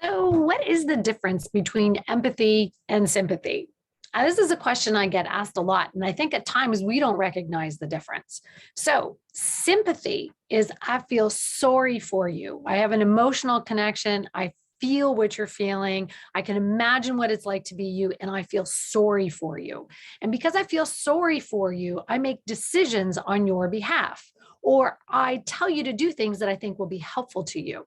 So, what is the difference between empathy and sympathy? This is a question I get asked a lot, and I think at times we don't recognize the difference. So, sympathy is I feel sorry for you. I have an emotional connection. I feel what you're feeling. I can imagine what it's like to be you, and I feel sorry for you. And because I feel sorry for you, I make decisions on your behalf, or I tell you to do things that I think will be helpful to you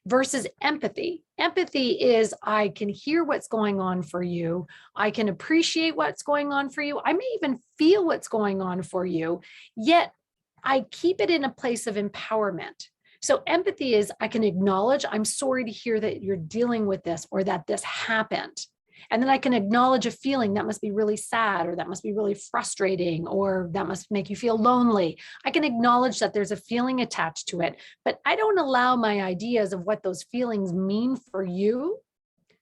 versus empathy. Empathy is I can hear what's going on for you. I can appreciate what's going on for you. I may even feel what's going on for you, yet I keep it in a place of empowerment. So empathy is I can acknowledge, I'm sorry to hear that you're dealing with this or that this happened. And then I can acknowledge a feeling that must be really sad or that must be really frustrating or that must make you feel lonely. I can acknowledge that there's a feeling attached to it, but I don't allow my ideas of what those feelings mean for you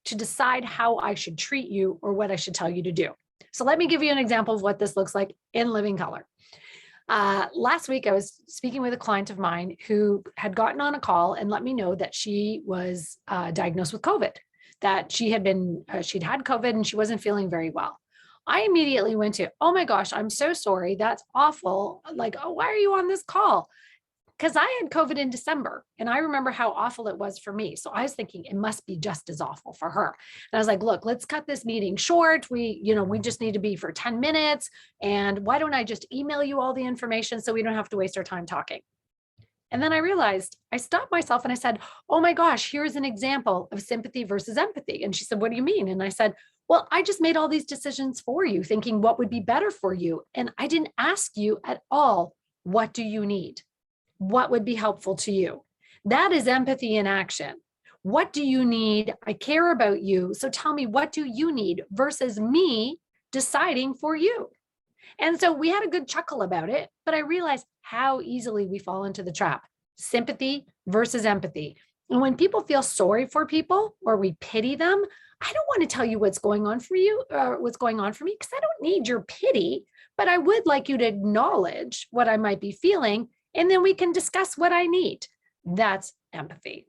to decide how I should treat you or what I should tell you to do. So let me give you an example of what this looks like in living color. Last week, I was speaking with a client of mine who had gotten on a call and let me know that she was diagnosed with COVID, that she'd had COVID and she wasn't feeling very well. I immediately went to, oh my gosh, I'm so sorry. That's awful. Like, oh, why are you on this call? Because I had COVID in December and I remember how awful it was for me. So I was thinking it must be just as awful for her. And I was like, look, let's cut this meeting short. We just need to be for 10 minutes. And why don't I just email you all the information so we don't have to waste our time talking? And then I realized I stopped myself and I said, oh my gosh, here's an example of sympathy versus empathy. And she said, what do you mean? And I said, well, I just made all these decisions for you, thinking what would be better for you. And I didn't ask you at all, what do you need? What would be helpful to you? That is empathy in action. What do you need? I care about you. So tell me, what do you need versus me deciding for you? And so we had a good chuckle about it, but I realized how easily we fall into the trap. Sympathy versus empathy. And when people feel sorry for people or we pity them, I don't want to tell you what's going on for you or what's going on for me because I don't need your pity, but I would like you to acknowledge what I might be feeling and then we can discuss what I need. That's empathy.